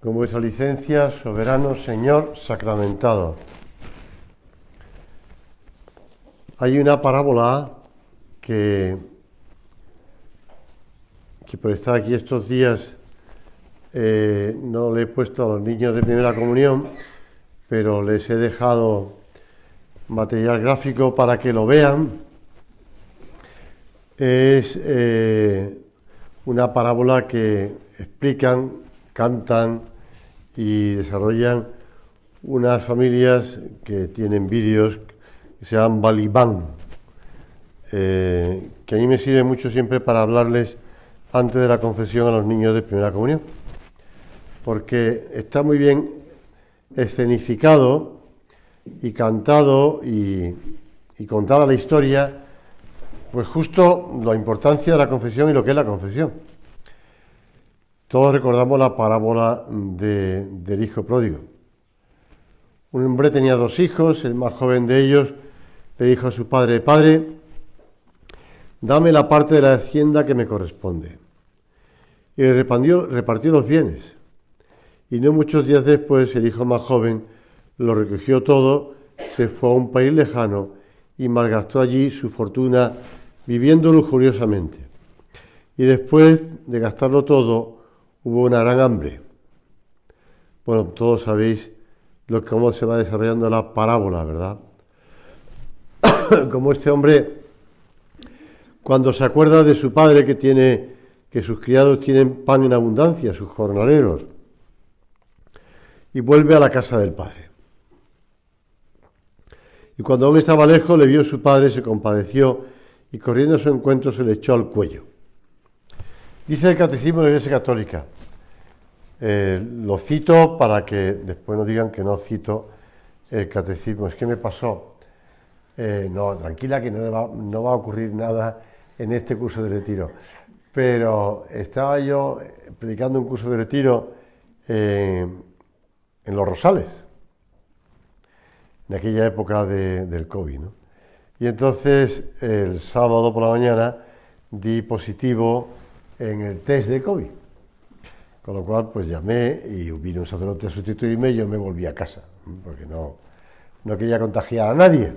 Con vuestra licencia, soberano Señor sacramentado. Hay una parábola que por estar aquí estos días no le he puesto a los niños de primera comunión, pero les he dejado material gráfico para que lo vean. Es una parábola que explican, cantan y desarrollan unas familias que tienen vídeos que se llaman Balibán, que a mí me sirve mucho siempre para hablarles antes de la confesión a los niños de primera comunión, porque está muy bien escenificado y cantado y contada la historia, pues justo la importancia de la confesión y lo que es la confesión. Todos recordamos la parábola del hijo pródigo. Un hombre tenía 2 hijos, el más joven de ellos le dijo a su padre: «Padre, dame la parte de la hacienda que me corresponde». Y le repartió los bienes. Y no muchos días después, el hijo más joven lo recogió todo, se fue a un país lejano y malgastó allí su fortuna viviendo lujuriosamente. Y después de gastarlo todo, hubo una gran hambre. Bueno, todos sabéis cómo se va desarrollando la parábola, ¿verdad? Como este hombre, cuando se acuerda de su padre que sus criados tienen pan en abundancia, sus jornaleros, y vuelve a la casa del padre. Y cuando aún estaba lejos, le vio su padre, se compadeció y corriendo a su encuentro se le echó al cuello. Dice el Catecismo de la Iglesia Católica, lo cito para que después no digan que no cito el Catecismo, es que me pasó. No, tranquila, que no va a ocurrir nada en este curso de retiro. Pero estaba yo predicando un curso de retiro en Los Rosales, en aquella época del COVID, ¿no? Y entonces el sábado por la mañana di positivo en el test de COVID. Con lo cual, pues llamé y vino un sacerdote a sustituirme y yo me volví a casa, porque no quería contagiar a nadie.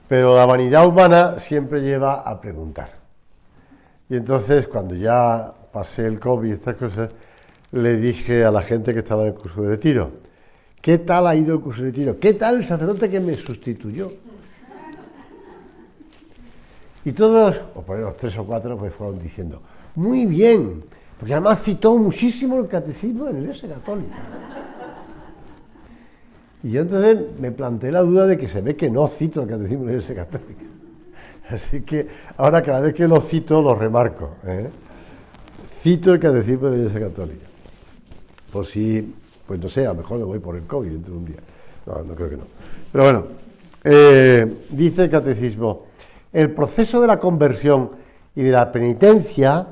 Pero la vanidad humana siempre lleva a preguntar. Y entonces, cuando ya pasé el COVID y estas cosas, le dije a la gente que estaba en el curso de retiro: ¿qué tal ha ido el curso de retiro? ¿Qué tal el sacerdote que me sustituyó? Y todos, o por los 3 o 4, pues fueron diciendo: muy bien, porque además citó muchísimo el catecismo de la Iglesia Católica. Y yo entonces me planteé la duda de que se ve que no cito el catecismo de la Iglesia Católica. Así que ahora cada vez que lo cito, lo remarco, ¿eh? Cito el catecismo de la Iglesia Católica. Por si, pues no sé, a lo mejor me voy por el COVID dentro de un día. No creo que no. Pero bueno, dice el catecismo: el proceso de la conversión y de la penitencia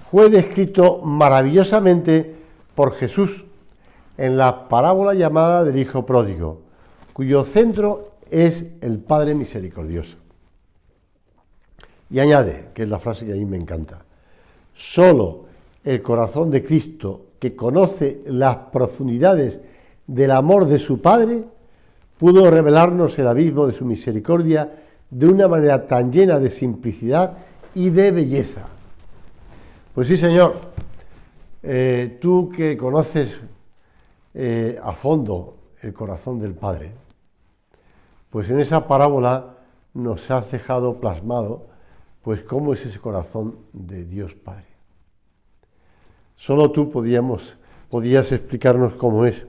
fue descrito maravillosamente por Jesús en la parábola llamada del Hijo Pródigo, cuyo centro es el Padre Misericordioso. Y añade, que es la frase que a mí me encanta: solo el corazón de Cristo, que conoce las profundidades del amor de su Padre, pudo revelarnos el abismo de su misericordia de una manera tan llena de simplicidad y de belleza. Pues sí, Señor, tú que conoces a fondo el corazón del Padre, pues en esa parábola nos has dejado plasmado pues cómo es ese corazón de Dios Padre. Solo tú podías explicarnos cómo es.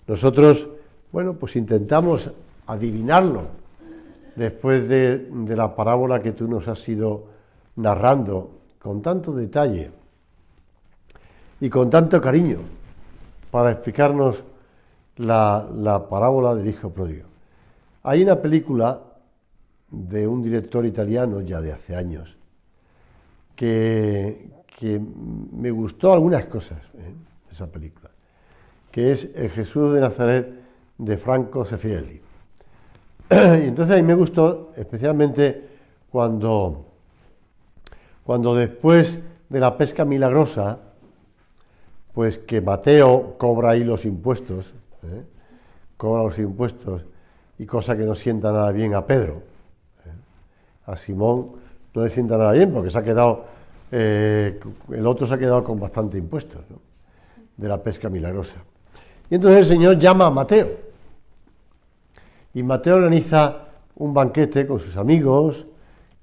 Nosotros, bueno, pues intentamos adivinarlo después de la parábola que tú nos has ido narrando con tanto detalle y con tanto cariño para explicarnos la parábola del Hijo Pródigo. Hay una película de un director italiano ya de hace años que me gustó algunas cosas, de esa película, que es El Jesús de Nazaret de Franco Zeffirelli. Y entonces a mí me gustó especialmente cuando después de la pesca milagrosa, pues que Mateo cobra ahí los impuestos, cobra los impuestos, y cosa que no sienta nada bien a Pedro. A Simón no le sienta nada bien porque se ha quedado, el otro se ha quedado con bastante impuestos, ¿no?, de la pesca milagrosa. Y entonces el Señor llama a Mateo, y Mateo organiza un banquete con sus amigos,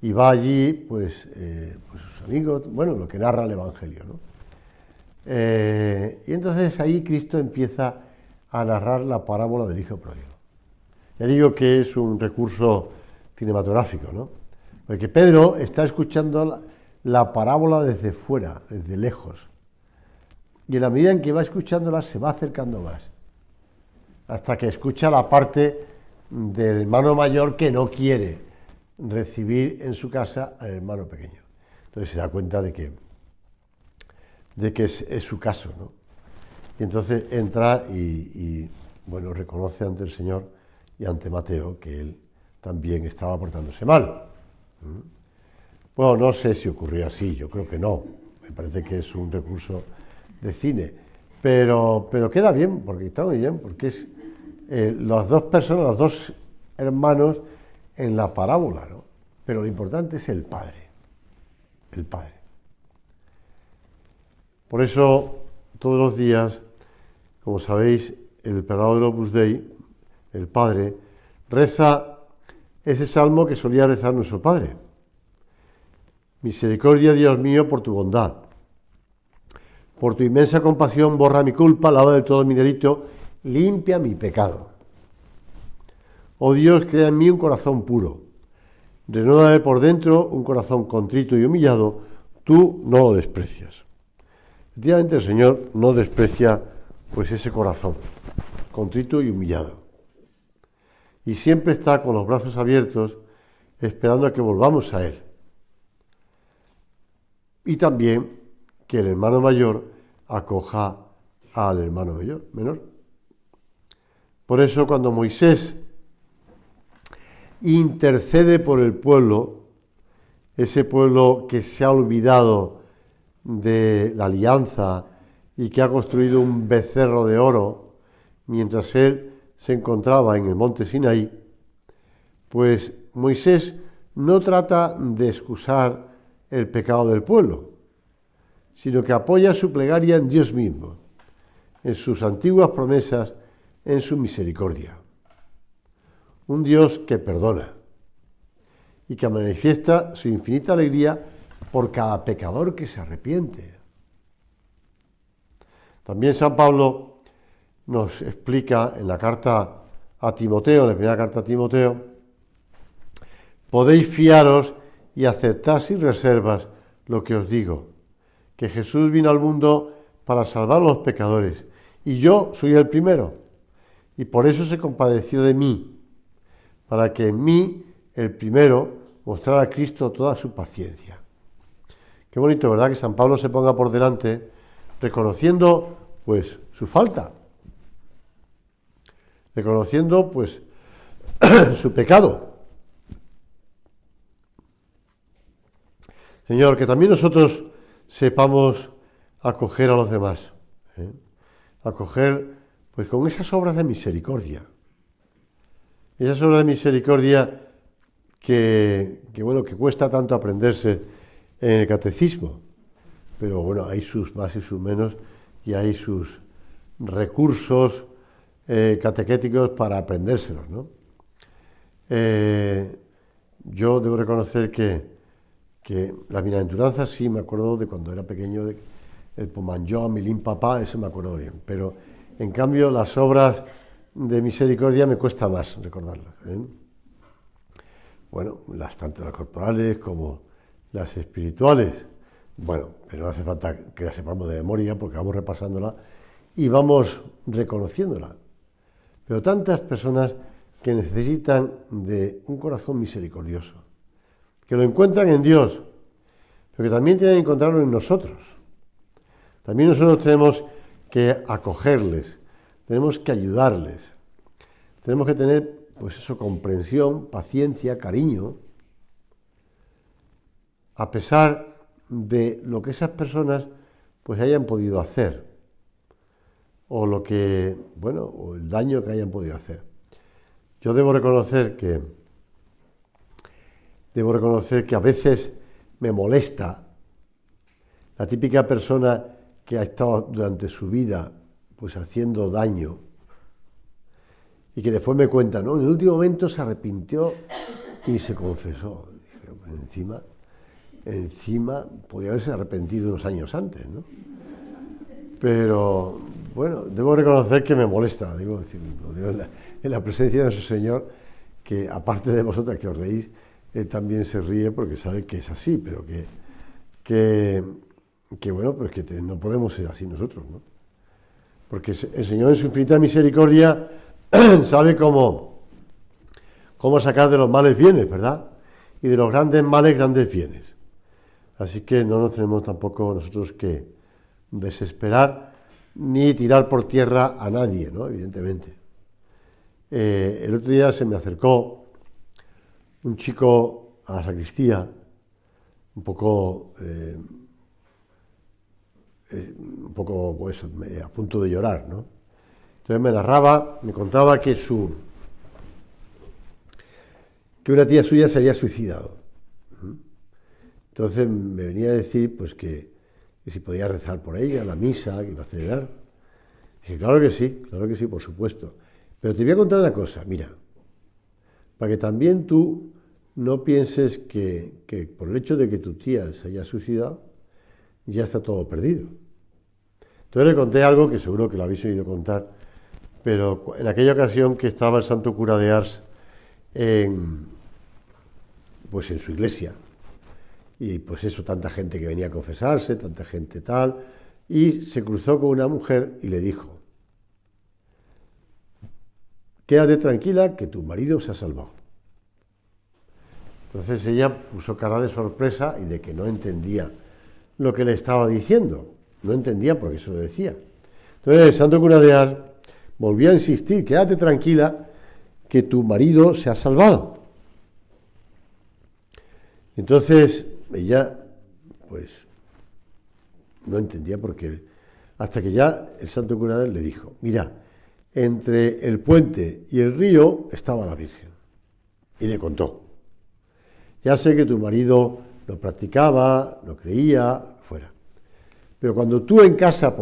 y va allí, pues sus amigos, bueno, lo que narra el Evangelio, ¿no? Y entonces ahí Cristo empieza a narrar la parábola del hijo pródigo. Ya digo que es un recurso cinematográfico, ¿no? Porque Pedro está escuchando la parábola desde fuera, desde lejos. Y en la medida en que va escuchándola se va acercando más, hasta que escucha la parte del hermano mayor que no quiere recibir en su casa al hermano pequeño. Entonces se da cuenta de que es su caso, ¿no? Y entonces entra y bueno, reconoce ante el Señor y ante Mateo que él también estaba portándose mal. Bueno, no sé si ocurrió así, yo creo que no. Me parece que es un recurso de cine, pero queda bien, porque está muy bien, porque es las dos personas, los dos hermanos en la parábola, ¿no? Pero lo importante es el Padre, el Padre. Por eso, todos los días, como sabéis, el pregonero del Opus Dei, el Padre, reza ese salmo que solía rezar nuestro Padre. Misericordia, Dios mío, por tu bondad. Por tu inmensa compasión, borra mi culpa, lava de todo mi delito, limpia mi pecado. Oh Dios, crea en mí un corazón puro. Renuévame por dentro un corazón contrito y humillado, tú no lo desprecias. Efectivamente, el Señor no desprecia pues ese corazón contrito y humillado. Y siempre está con los brazos abiertos esperando a que volvamos a Él. Y también que el hermano mayor acoja al hermano menor. Por eso cuando Moisés intercede por el pueblo, ese pueblo que se ha olvidado de la alianza y que ha construido un becerro de oro, mientras él se encontraba en el monte Sinaí, pues Moisés no trata de excusar el pecado del pueblo, sino que apoya su plegaria en Dios mismo, en sus antiguas promesas, en su misericordia. Un Dios que perdona y que manifiesta su infinita alegría por cada pecador que se arrepiente. También San Pablo nos explica en la carta a Timoteo, en la primera carta a Timoteo, podéis fiaros y aceptar sin reservas lo que os digo, que Jesús vino al mundo para salvar a los pecadores, y yo soy el primero, y por eso se compadeció de mí, para que en mí, el primero, mostrara a Cristo toda su paciencia. Qué bonito, ¿verdad?, que San Pablo se ponga por delante, reconociendo, pues, su falta, reconociendo, pues, su pecado. Señor, que también nosotros sepamos acoger a los demás, acoger, pues, con esas obras de misericordia. Esas obras de misericordia que cuesta tanto aprenderse en el catecismo, pero bueno, hay sus más y sus menos, y hay sus recursos catequéticos para aprendérselos, ¿no? Yo debo reconocer que la bienaventuranza sí me acuerdo de cuando era pequeño, el Pomanjó, Milín Papá, eso me acuerdo bien, pero en cambio las obras de misericordia me cuesta más recordarlas, Bueno, tanto las corporales como las espirituales. Bueno, pero no hace falta que las sepamos de memoria porque vamos repasándola y vamos reconociéndola. Pero tantas personas que necesitan de un corazón misericordioso, que lo encuentran en Dios, pero que también tienen que encontrarlo en nosotros. También nosotros tenemos que acogerles, tenemos que ayudarles, tenemos que tener, pues eso, comprensión, paciencia, cariño, a pesar de lo que esas personas pues hayan podido hacer. o lo que, bueno, o el daño que hayan podido hacer. Yo debo reconocer que a veces me molesta la típica persona que ha estado durante su vida pues haciendo daño y que después me cuenta, no, en el último momento se arrepintió y se confesó. Dije, pues encima podía haberse arrepentido unos años antes, ¿no? Pero bueno, debo reconocer que me molesta, lo digo en la presencia de nuestro Señor, que aparte de vosotras que os reís, Él también se ríe porque sabe que es así, pero que bueno, pues que no podemos ser así nosotros, ¿no? Porque el Señor en su infinita misericordia sabe cómo sacar de los males bienes, ¿verdad? Y de los grandes males, grandes bienes. Así que no nos tenemos tampoco nosotros que desesperar ni tirar por tierra a nadie, ¿no? Evidentemente. El otro día se me acercó un chico a la sacristía, un poco pues, a punto de llorar, ¿no? Entonces me narraba, me contaba que una tía suya se había suicidado. Entonces me venía a decir pues que si podía rezar por ella, la misa, que iba a celebrar. Dije, claro que sí, por supuesto. Pero te voy a contar una cosa, mira, para que también tú no pienses que por el hecho de que tu tía se haya suicidado, ya está todo perdido. Entonces le conté algo que seguro que lo habéis oído contar, pero en aquella ocasión que estaba el santo cura de Ars en su iglesia, y pues eso, tanta gente que venía a confesarse, tanta gente tal, y se cruzó con una mujer y le dijo, quédate tranquila que tu marido se ha salvado. Entonces ella puso cara de sorpresa y de que no entendía lo que le estaba diciendo, no entendía por qué se lo decía. Entonces el santo cura de Ars volvió a insistir, quédate tranquila que tu marido se ha salvado. Entonces ella pues no entendía por qué, hasta que ya el santo cura le dijo, mira, entre el puente y el río estaba la Virgen, y le contó, ya sé que tu marido lo practicaba, lo creía, fuera, pero cuando tú en casa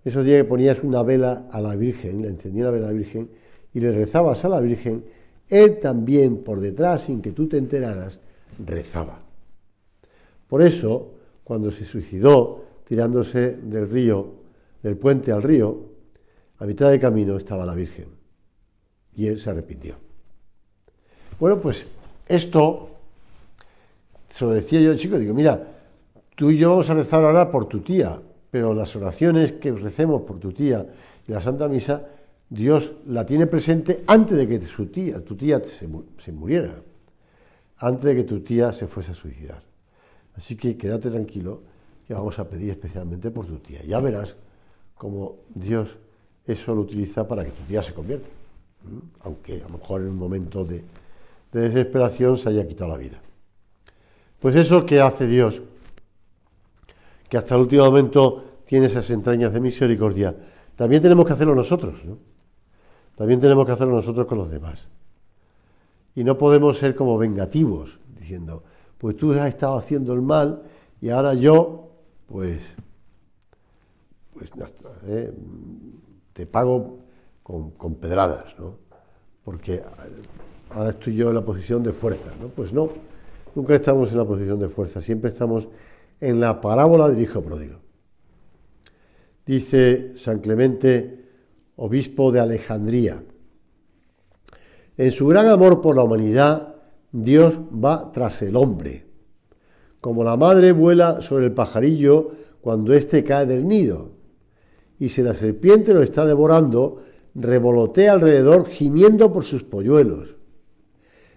esos días que ponías una vela a la Virgen, le encendías la vela a la Virgen y le rezabas a la Virgen, él también por detrás, sin que tú te enteraras, rezaba. Por eso, cuando se suicidó tirándose del puente al río, a mitad de camino estaba la Virgen y él se arrepintió. Bueno, pues esto se lo decía yo al chico, digo, mira, tú y yo vamos a rezar ahora por tu tía, pero las oraciones que recemos por tu tía y la Santa Misa, Dios la tiene presente antes de que tu tía se muriera, antes de que tu tía se fuese a suicidar. Así que quédate tranquilo, que vamos a pedir especialmente por tu tía. Ya verás cómo Dios eso lo utiliza para que tu tía se convierta, aunque a lo mejor en un momento de desesperación se haya quitado la vida. Pues eso que hace Dios, que hasta el último momento tiene esas entrañas de misericordia, también tenemos que hacerlo nosotros, ¿no? También tenemos que hacerlo nosotros con los demás. Y no podemos ser como vengativos, diciendo, pues tú has estado haciendo el mal y ahora yo, pues te pago con pedradas, ¿no? Porque ahora estoy yo en la posición de fuerza, ¿no? Pues no, nunca estamos en la posición de fuerza, siempre estamos en la parábola del hijo pródigo. Dice San Clemente, obispo de Alejandría, en su gran amor por la humanidad, Dios va tras el hombre, como la madre vuela sobre el pajarillo cuando éste cae del nido, y si la serpiente lo está devorando, revolotea alrededor gimiendo por sus polluelos.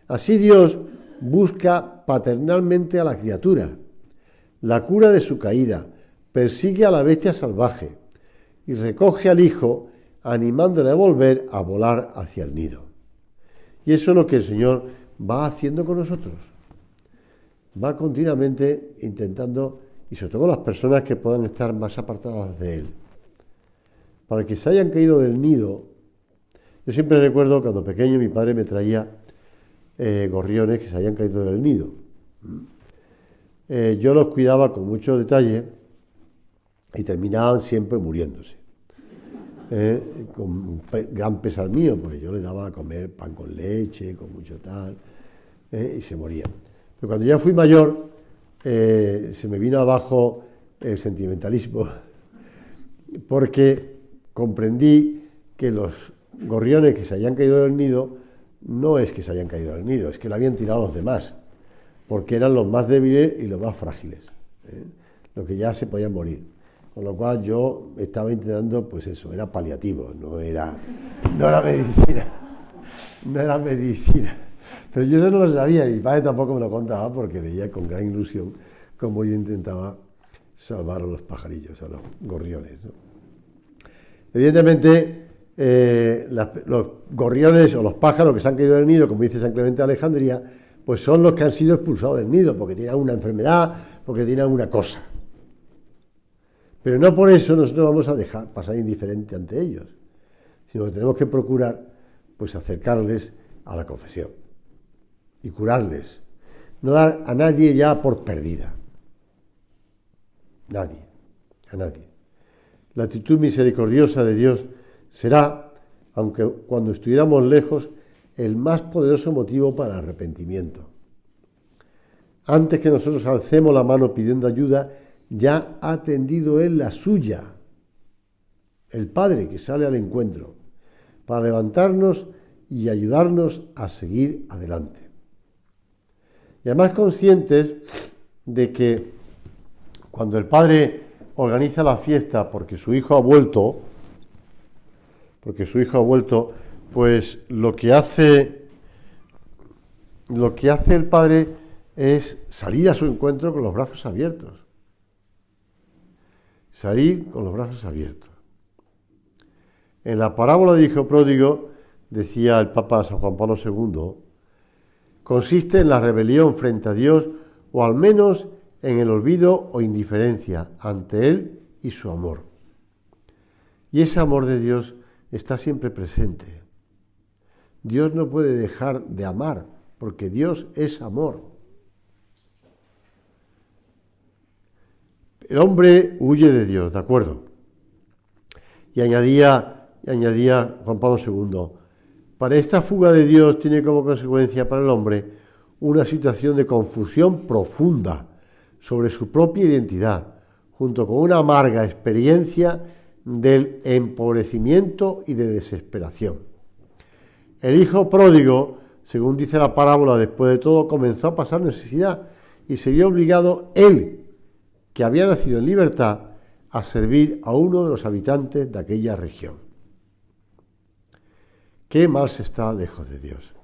Así Dios busca paternalmente a la criatura, la cura de su caída, persigue a la bestia salvaje y recoge al hijo animándole a volver a volar hacia el nido. Y eso es lo que el Señor va haciendo con nosotros. Va continuamente intentando, y sobre todo las personas que puedan estar más apartadas de Él, para que se hayan caído del nido. Yo siempre recuerdo cuando pequeño mi padre me traía gorriones que se habían caído del nido. Yo los cuidaba con mucho detalle y terminaban siempre muriéndose. Con gran pesar mío, porque yo les daba a comer pan con leche, con mucho tal, y se morían. Pero cuando ya fui mayor, se me vino abajo el sentimentalismo, porque comprendí que los gorriones que se habían caído del nido, no es que se hayan caído del nido, es que lo habían tirado los demás, porque eran los más débiles y los más frágiles, los que ya se podían morir. Con lo cual yo estaba intentando, pues eso, era paliativo, no era medicina. No era medicina. Pero yo eso no lo sabía y mi padre tampoco me lo contaba porque veía con gran ilusión cómo yo intentaba salvar a los pajarillos, a los gorriones, ¿no? Evidentemente, los gorriones o los pájaros que se han caído del nido, como dice San Clemente de Alejandría, pues son los que han sido expulsados del nido porque tienen una enfermedad, porque tienen una cosa. Pero no por eso nosotros vamos a dejar pasar indiferente ante ellos, sino que tenemos que procurar pues acercarles a la confesión y curarles. No dar a nadie ya por perdida. A nadie. La actitud misericordiosa de Dios será, aunque cuando estuviéramos lejos, el más poderoso motivo para el arrepentimiento. Antes que nosotros alcemos la mano pidiendo ayuda, ya ha tendido Él la suya, el Padre que sale al encuentro, para levantarnos y ayudarnos a seguir adelante. Y además conscientes de que cuando el Padre organiza la fiesta porque su Hijo ha vuelto, pues lo que hace el Padre es salir a su encuentro con los brazos abiertos. Salir con los brazos abiertos. En la parábola del Hijo Pródigo, decía el Papa San Juan Pablo II, consiste en la rebelión frente a Dios o al menos en el olvido o indiferencia ante Él y su amor. Y ese amor de Dios está siempre presente. Dios no puede dejar de amar, porque Dios es amor. El hombre huye de Dios, ¿de acuerdo? Y añadía Juan Pablo II, para esta fuga de Dios tiene como consecuencia para el hombre una situación de confusión profunda sobre su propia identidad, junto con una amarga experiencia del empobrecimiento y de desesperación. El hijo pródigo, según dice la parábola, después de todo comenzó a pasar necesidad y se vio obligado él, que había nacido en libertad, a servir a uno de los habitantes de aquella región. Qué mal se está lejos de Dios.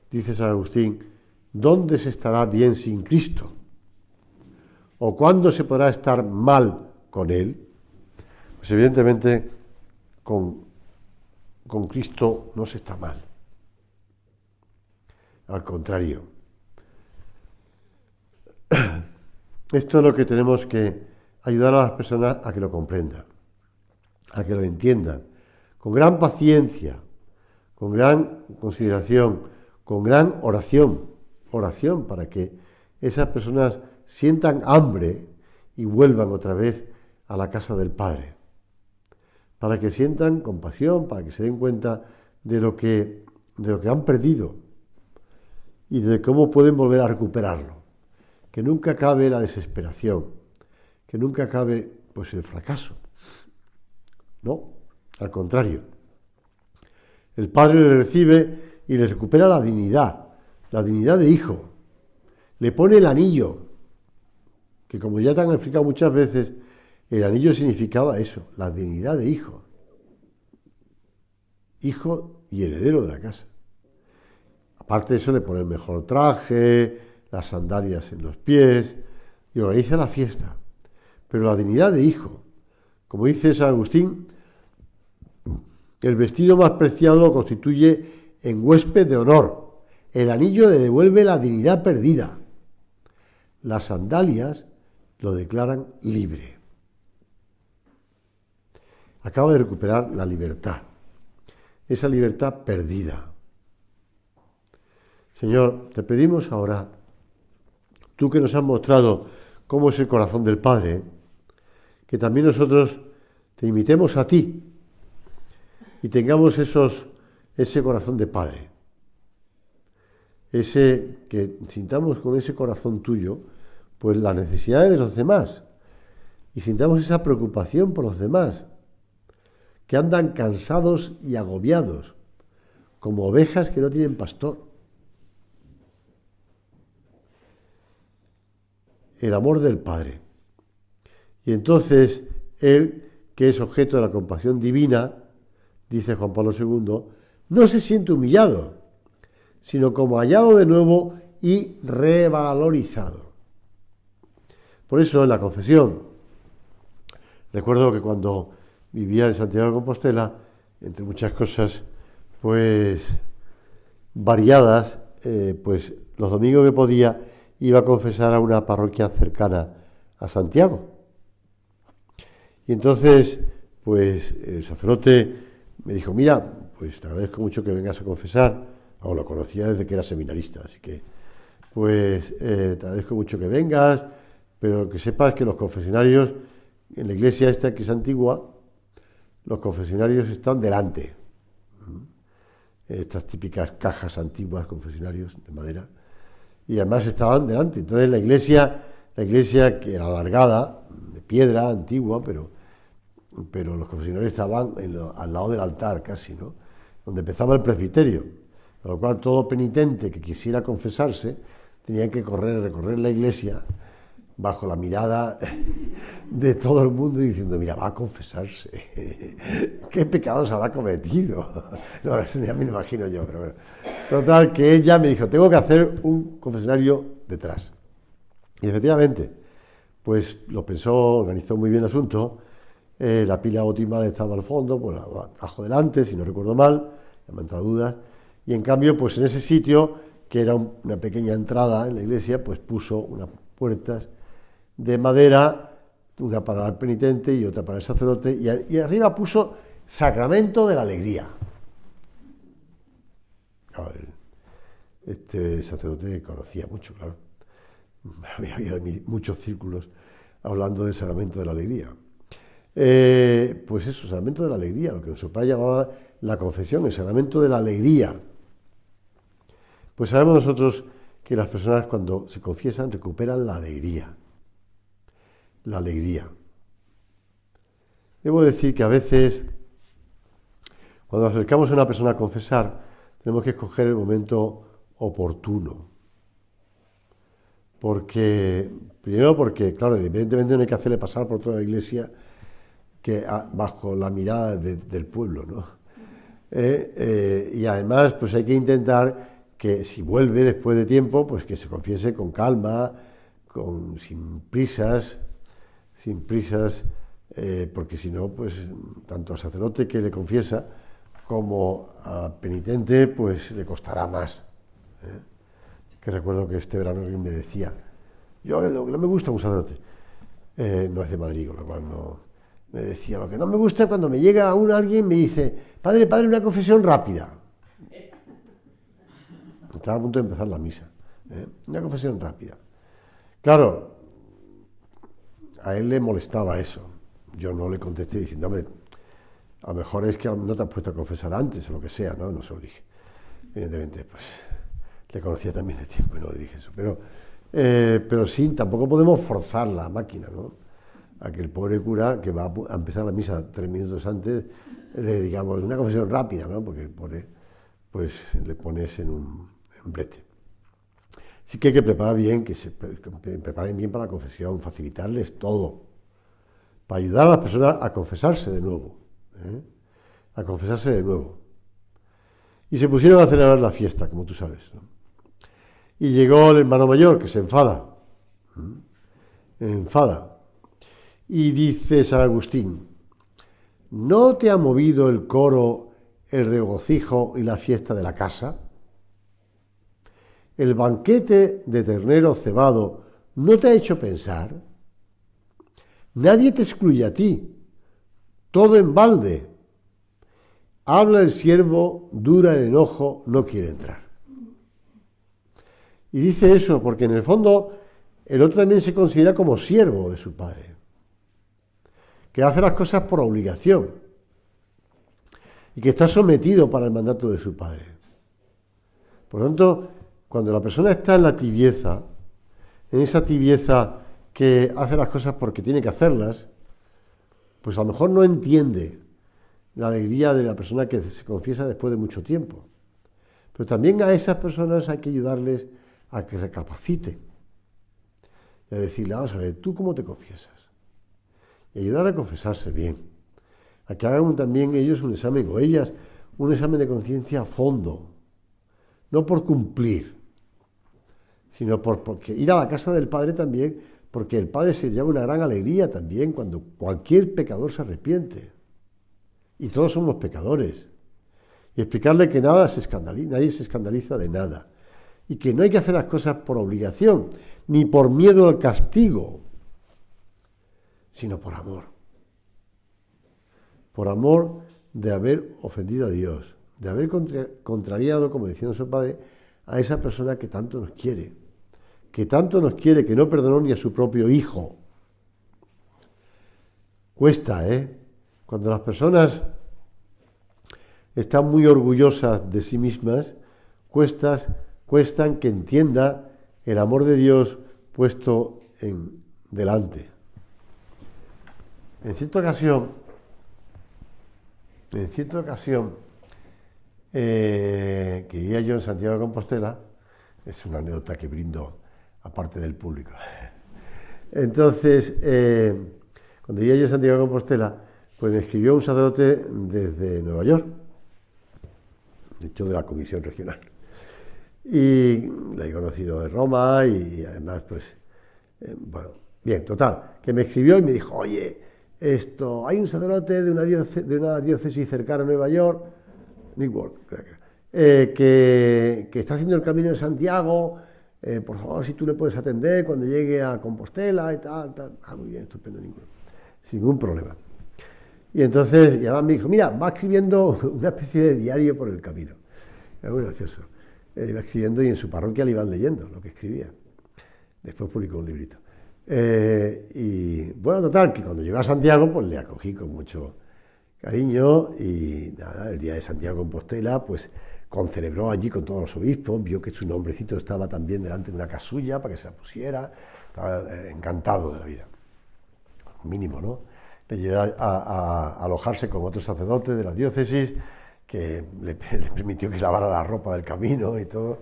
Dice San Agustín, ¿dónde se estará bien sin Cristo? ¿O cuándo se podrá estar mal con Él? Pues evidentemente con Cristo no se está mal. Al contrario. Esto es lo que tenemos que ayudar a las personas a que lo comprendan, a que lo entiendan, con gran paciencia, con gran consideración, con gran oración para que esas personas sientan hambre y vuelvan otra vez a la casa del Padre, para que sientan compasión, para que se den cuenta de lo que han perdido y de cómo pueden volver a recuperarlo. Que nunca cabe la desesperación, que nunca cabe pues el fracaso. No, al contrario. El Padre le recibe y le recupera la dignidad de hijo. Le pone el anillo, que como ya te han explicado muchas veces, el anillo significaba eso, la dignidad de hijo. Hijo y heredero de la casa. Aparte de eso le pone el mejor traje, las sandalias en los pies, y organiza la fiesta. Pero la dignidad de hijo, como dice San Agustín, el vestido más preciado lo constituye en huésped de honor. El anillo le devuelve la dignidad perdida. Las sandalias lo declaran libre. acaba de recuperar la libertad, esa libertad perdida. Señor, te pedimos ahora, tú que nos has mostrado cómo es el corazón del Padre, que también nosotros te imitemos a ti y tengamos ese corazón de Padre, que sintamos con ese corazón tuyo pues las necesidades de los demás y sintamos esa preocupación por los demás, que andan cansados y agobiados, como ovejas que no tienen pastor. El amor del Padre. Y entonces, Él, que es objeto de la compasión divina, dice Juan Pablo II, no se siente humillado, sino como hallado de nuevo y revalorizado. Por eso, en la confesión, recuerdo que cuando vivía en Santiago de Compostela, entre muchas cosas, pues, variadas, pues, los domingos que podía, iba a confesar a una parroquia cercana a Santiago. Y entonces, pues el sacerdote me dijo, mira, pues te agradezco mucho que vengas a confesar, o lo conocía desde que era seminarista, así que, pues te agradezco mucho que vengas, pero que sepas que los confesionarios, en la iglesia esta que es antigua, los confesionarios están delante. Estas típicas cajas antiguas, confesionarios de madera, y además estaban delante. Entonces la iglesia que era alargada, de piedra, antigua, pero los confesionarios estaban al lado del altar casi, ¿no? Donde empezaba el presbiterio, con lo cual todo penitente que quisiera confesarse tenía que recorrer la iglesia bajo la mirada de todo el mundo diciendo, mira, va a confesarse, ¿qué pecados habrá cometido? No, eso ya me lo imagino yo, pero bueno. Total, que ella me dijo, tengo que hacer un confesionario detrás. Y efectivamente, pues lo pensó, organizó muy bien el asunto, la pila bautismal estaba al fondo, pues abajo delante, si no recuerdo mal, no me han entrado dudas, y en cambio, pues en ese sitio, que era una pequeña entrada en la iglesia, pues puso unas puertas de madera, una para el penitente y otra para el sacerdote, y arriba puso Sacramento de la Alegría. Claro, este sacerdote conocía mucho, claro. Había habido muchos círculos hablando del Sacramento de la Alegría. Pues eso, Sacramento de la Alegría, lo que nuestro padre llamaba la confesión, el Sacramento de la Alegría. Pues sabemos nosotros que las personas cuando se confiesan recuperan la alegría. La alegría. Debo decir que a veces, cuando nos acercamos a una persona a confesar, tenemos que escoger el momento oportuno. Primero porque, claro, evidentemente no hay que hacerle pasar por toda la iglesia bajo la mirada del pueblo, ¿no? Y además, pues hay que intentar que si vuelve después de tiempo, pues que se confiese con calma, sin prisas, porque si no, pues tanto al sacerdote que le confiesa como al penitente, pues le costará más. Que recuerdo que este verano alguien me decía, yo lo que no me gusta un sacerdote, no es de Madrid, con lo cual no, me decía, lo que no me gusta es cuando me llega alguien y me dice, padre, una confesión rápida. Estaba a punto de empezar la misa, una confesión rápida. Claro, a él le molestaba eso. Yo no le contesté diciendo, hombre, a lo mejor es que no te has puesto a confesar antes o lo que sea, ¿no? No se lo dije. Evidentemente, pues, le conocía también de tiempo y no le dije eso. Pero sí, tampoco podemos forzar la máquina, ¿no? A que el pobre cura, que va a empezar la misa 3 minutos antes, le digamos una confesión rápida, ¿no? Porque el pobre, pues, le pones en un brete. Sí que hay que preparar bien, que se preparen bien para la confesión, facilitarles todo, para ayudar a las personas a confesarse de nuevo, a confesarse de nuevo. Y se pusieron a celebrar la fiesta, como tú sabes, ¿no? Y llegó el hermano mayor, que se enfada, y dice San Agustín, ¿no te ha movido el coro, el regocijo y la fiesta de la casa? ¿El banquete de ternero cebado no te ha hecho pensar? Nadie te excluye a ti, todo en balde. Habla el siervo, dura el enojo, no quiere entrar. Y dice eso porque en el fondo el otro también se considera como siervo de su padre, que hace las cosas por obligación y que está sometido para el mandato de su padre. Por lo tanto, cuando la persona está en la tibieza, en esa tibieza que hace las cosas porque tiene que hacerlas, pues a lo mejor no entiende la alegría de la persona que se confiesa después de mucho tiempo. Pero también a esas personas hay que ayudarles a que recapaciten. Y a decirle, vamos a ver, ¿tú cómo te confiesas? Y ayudar a confesarse bien. A que hagan también ellos un examen, o ellas, un examen de conciencia a fondo. No por cumplir, sino porque ir a la casa del Padre también, porque el Padre se lleva una gran alegría también cuando cualquier pecador se arrepiente. Y todos somos pecadores. Y explicarle que nadie se escandaliza de nada. Y que no hay que hacer las cosas por obligación, ni por miedo al castigo, sino por amor. Por amor de haber ofendido a Dios, de haber contrariado, como decía nuestro Padre, a esa persona que tanto nos quiere, que no perdonó ni a su propio hijo. Cuesta, Cuando las personas están muy orgullosas de sí mismas, cuestan que entienda el amor de Dios puesto en delante. En cierta ocasión, que iba yo en Santiago de Compostela, es una anécdota que brindo aparte del público. Entonces, cuando iba yo en Santiago de Compostela, pues me escribió un sacerdote desde Nueva York, de hecho de la Comisión Regional. Y la he conocido de Roma y además, pues, bueno, bien, total, que me escribió y me dijo, oye, hay un sacerdote de una diócesis cercana a Nueva York, Newark, que está haciendo el Camino de Santiago, por favor, si tú le puedes atender cuando llegue a Compostela y tal. Ah, muy bien, estupendo, sin ningún problema. Y entonces, y además me dijo, mira, va escribiendo una especie de diario por el camino. Era muy gracioso. Iba escribiendo y en su parroquia le iban leyendo lo que escribía. Después publicó un librito. Y bueno, total, que cuando llegó a Santiago, pues le acogí con mucho cariño y nada, el día de Santiago de Compostela, pues concelebró allí con todos los obispos, vio que su nombrecito estaba también delante de una casulla para que se la pusiera, estaba encantado de la vida. Mínimo, ¿no? Le llevé a alojarse con otro sacerdote de la diócesis, que le permitió que lavara la ropa del camino y todo,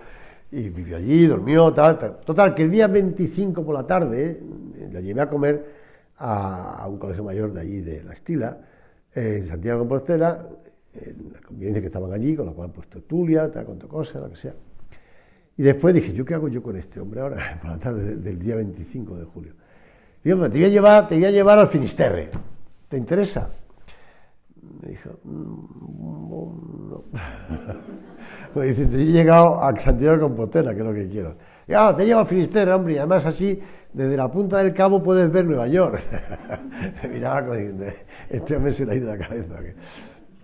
y vivió allí, durmió, tal. Total, que el día 25 por la tarde la llevé a comer a un colegio mayor de allí, de La Estila, en Santiago de Compostela, en la convivencia que estaban allí, con la cual han puesto tertulia, tal, cuanto cosa, lo que sea. Y después dije, ¿yo qué hago yo con este hombre ahora, por la tarde del día 25 de julio? Digo, te voy a llevar al Finisterre, ¿te interesa? Me dijo, no. Me dice, te he llegado a Santiago de Compostela, que es lo que quiero. Ya, te llevo al Finisterre, hombre, y además así, desde la punta del cabo puedes ver Nueva York. Me miraba como diciendo, este hombre se le ha ido la cabeza.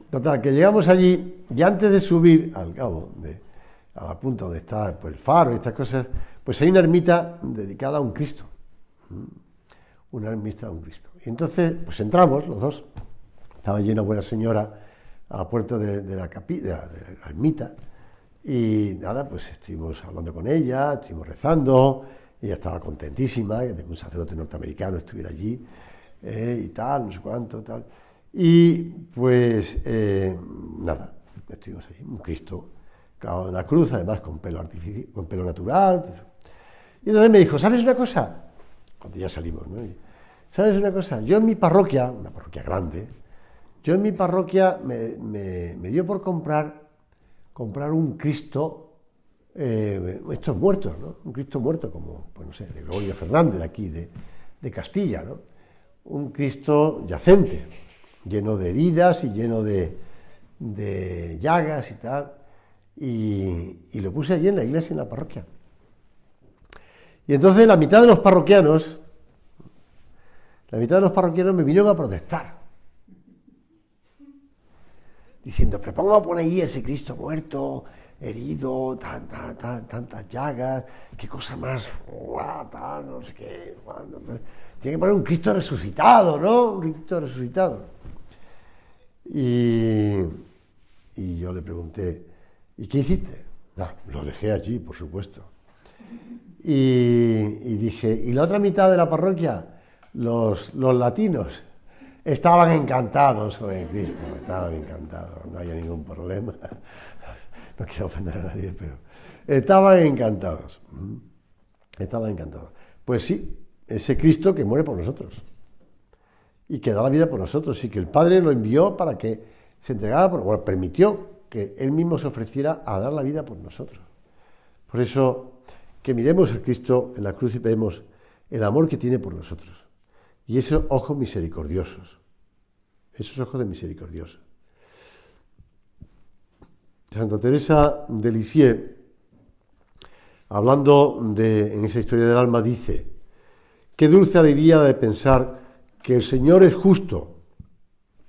Total, que llegamos allí, y antes de subir al cabo, a la punta donde está pues, el faro y estas cosas, pues hay una ermita dedicada a un Cristo. Una ermita a un Cristo. Y entonces, pues entramos los dos. Estaba allí una buena señora a la puerta de la ermita. Y nada, pues estuvimos hablando con ella, estuvimos rezando, ella estaba contentísima de que un sacerdote norteamericano estuviera allí, y tal, no sé cuánto, tal. Y pues, nada, estuvimos allí, un Cristo clavado en la cruz, además con pelo artificial, con pelo natural. Y entonces me dijo, ¿sabes una cosa? Cuando ya salimos, ¿no? ¿Sabes una cosa? Yo en mi parroquia, una parroquia grande, yo en mi parroquia me dio por comprar un Cristo, estos muertos, ¿no? Un Cristo muerto como, pues no sé, de Gregorio Fernández, de aquí, de Castilla, ¿no? Un Cristo yacente, lleno de heridas y lleno de llagas y tal, y lo puse allí en la iglesia, en la parroquia. Y entonces la mitad de los parroquianos me vinieron a protestar. diciendo, pero ¿cómo pone ahí ese Cristo muerto, herido, tantas llagas, qué cosa más, no sé qué, tiene que poner un Cristo resucitado, ¿no? Un Cristo resucitado. Y yo le pregunté, ¿y qué hiciste? No, lo dejé allí, por supuesto. Y dije, ¿y la otra mitad de la parroquia? Los latinos estaban encantados con el Cristo, estaban encantados, no había ningún problema. No quiero ofender a nadie, pero estaban encantados. Estaban encantados. Pues sí, ese Cristo que muere por nosotros y que da la vida por nosotros y que el Padre lo envió para que se entregara, permitió que Él mismo se ofreciera a dar la vida por nosotros. Por eso, que miremos a Cristo en la cruz y vemos el amor que tiene por nosotros. Y esos ojos misericordiosos. Esos ojos de misericordiosos. Santa Teresa de Lisieux, hablando en esa historia del alma, dice: qué dulce alegría la de pensar que el Señor es justo.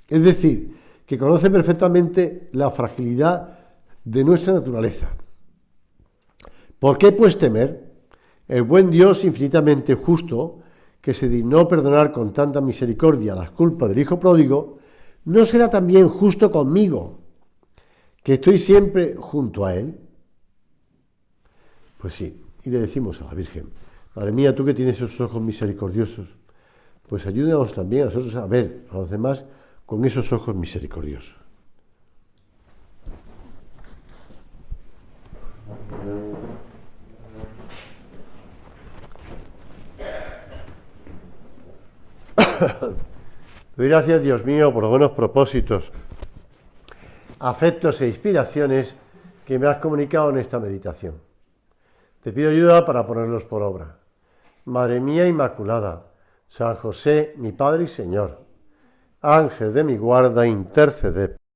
Es decir, que conoce perfectamente la fragilidad de nuestra naturaleza. ¿Por qué pues temer? El buen Dios infinitamente justo, que se dignó perdonar con tanta misericordia las culpas del Hijo pródigo, ¿no será también justo conmigo, que estoy siempre junto a Él? Pues sí, y le decimos a la Virgen, Madre mía, tú que tienes esos ojos misericordiosos, pues ayúdanos también a nosotros a ver a los demás con esos ojos misericordiosos. Doy gracias, Dios mío, por los buenos propósitos, afectos e inspiraciones que me has comunicado en esta meditación. Te pido ayuda para ponerlos por obra. Madre mía Inmaculada, San José, mi Padre y Señor, Ángel de mi guarda, interceded.